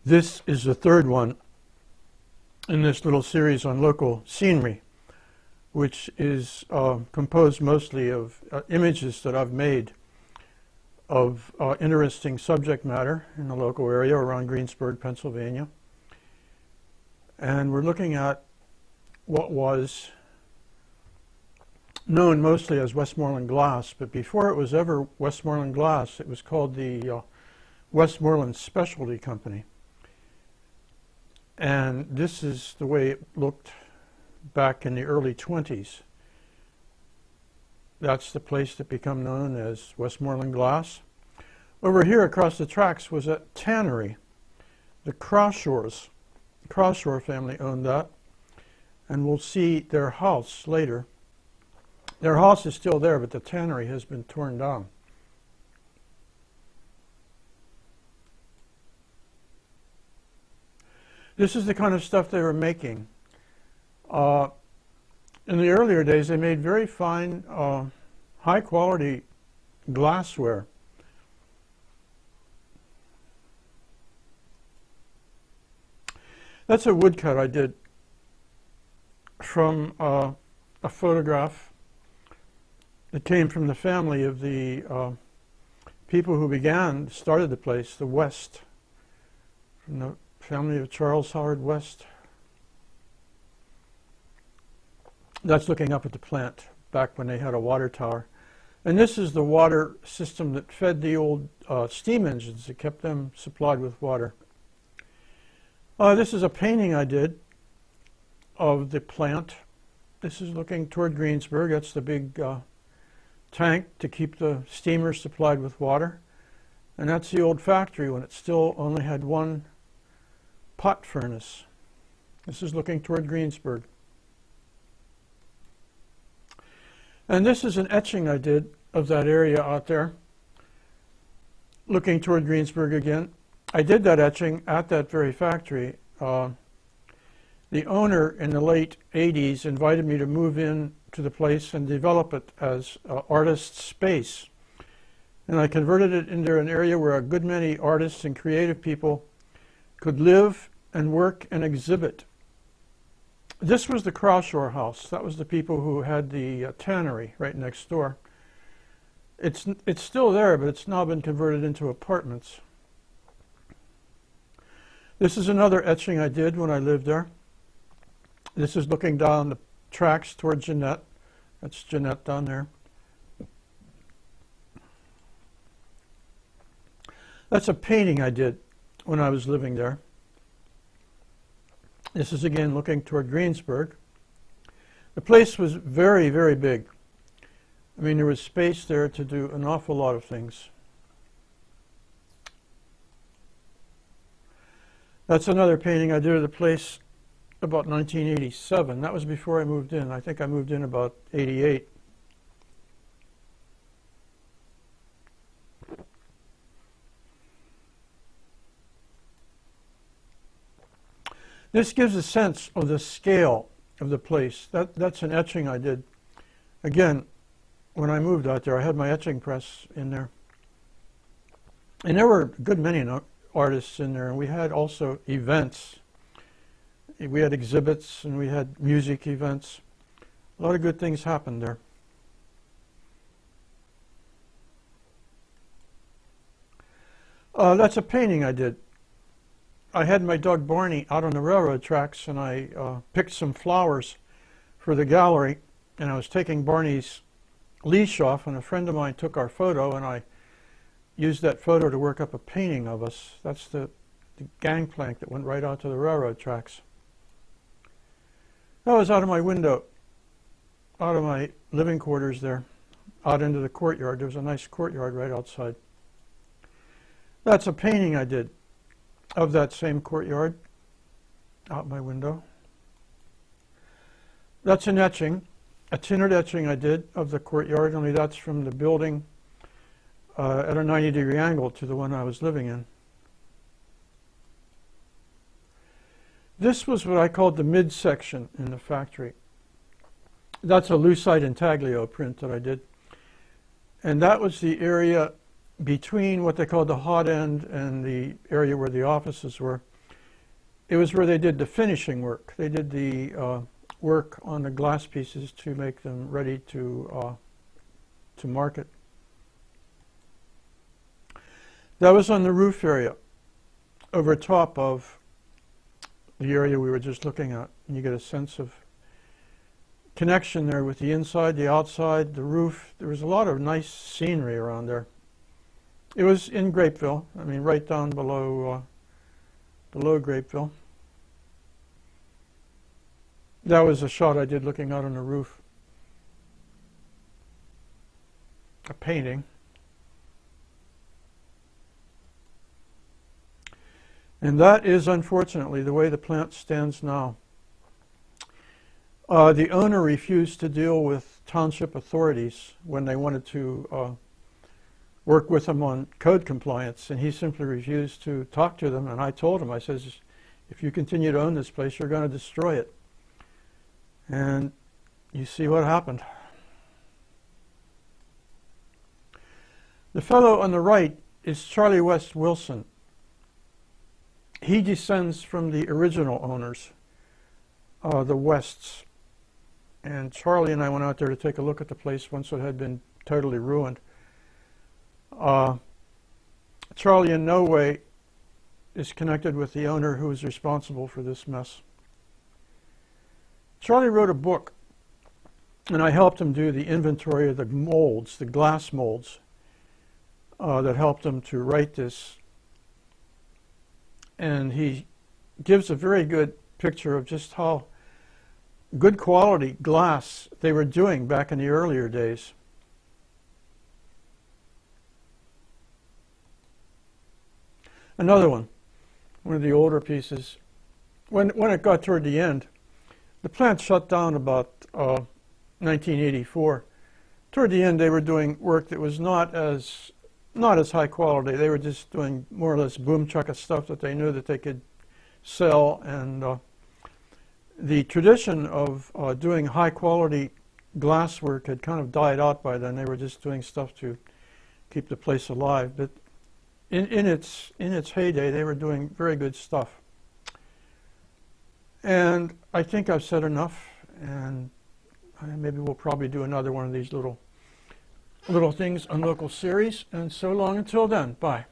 This is the third one in this little series on local scenery, which is composed mostly of images that I've made of interesting subject matter in the local area around Greensburg, Pennsylvania. And we're looking at what was known mostly as Westmoreland Glass, but before it was ever Westmoreland Glass, it was called the Westmoreland Specialty Company. And this is the way it looked back in the early 20s. That's the place that became known as Westmoreland Glass. Over here across the tracks was a tannery. The Crosshores, the Crosshore family owned that, and we'll see their house later. Their house is still there, but the tannery has been torn down. This is the kind of stuff they were making. In the earlier days, they made very fine, high-quality glassware. That's a woodcut I did from a photograph that came from the family of the people who started the place, the West, from the family of Charles Howard West. That's looking up at the plant back when they had a water tower. And this is the water system that fed the old steam engines that kept them supplied with water. This is a painting I did of the plant. This is looking toward Greensburg. That's the big tank to keep the steamers supplied with water. And that's the old factory when it still only had one pot furnace. This is looking toward Greensburg. And this is an etching I did of that area out there, looking toward Greensburg again. I did that etching at that very factory. The owner in the late 80s invited me to move in to the place and develop it as artist space. And I converted it into an area where a good many artists and creative people could live and work and exhibit. This was the Crosshore house. That was the people who had the tannery right next door. It's still there, but it's now been converted into apartments. This is another etching I did when I lived there. This is looking down the tracks toward Jeanette. That's Jeanette down there. That's a painting I did when I was living there. This is again looking toward Greensburg. The place was very, very big. I mean, there was space there to do an awful lot of things. That's another painting I did of the place about 1987. That was before I moved in. I think I moved in about 88. This gives a sense of the scale of the place. That's an etching I did. Again, when I moved out there, I had my etching press in there. And there were a good many artists in there, and we had also events. We had exhibits, and we had music events. A lot of good things happened there. That's a painting I did. I had my dog Barney out on the railroad tracks, and I picked some flowers for the gallery, and I was taking Barney's leash off, and a friend of mine took our photo, and I used that photo to work up a painting of us. That's the gangplank that went right out to the railroad tracks. That was out of my window, out of my living quarters there, out into the courtyard. There was a nice courtyard right outside. That's a painting I did of that same courtyard, out my window. That's an etching, a tinted etching I did of the courtyard, only that's from the building at a 90-degree angle to the one I was living in. This was what I called the midsection in the factory. That's a lucite intaglio print that I did. And that was the area between what they called the hot end and the area where the offices were. it was where they did the finishing work. They did the work on the glass pieces to make them ready to market. That was on the roof area, over top of the area we were just looking at. And you get a sense of connection there with the inside, the outside, the roof. There was a lot of nice scenery around there. It was in Grapeville, I mean right down below Grapeville. That was a shot I did looking out on the roof. A painting. And that is, unfortunately, the way the plant stands now. The owner refused to deal with township authorities when they wanted to work with him on code compliance, and he simply refused to talk to them. And I told him, I says, if you continue to own this place, you're going to destroy it. And you see what happened. The fellow on the right is Charlie West Wilson. He descends from the original owners, the Wests. And Charlie and I went out there to take a look at the place once it had been totally ruined. Charlie in no way is connected with the owner who is responsible for this mess. Charlie wrote a book, and I helped him do the inventory of the molds, the glass molds, that helped him to write this. And he gives a very good picture of just how good quality glass they were doing back in the earlier days. Another one of the older pieces. When it got toward the end, the plant shut down about 1984. Toward the end, they were doing work that was not as high quality. They were just doing more or less boom chukka stuff that they knew that they could sell. And the tradition of doing high quality glass work had kind of died out by then. They were just doing stuff to keep the place alive. But in its heyday, they were doing very good stuff. And I think I've said enough, and maybe we'll probably do another one of these little things on Local Series. And so long until then, bye.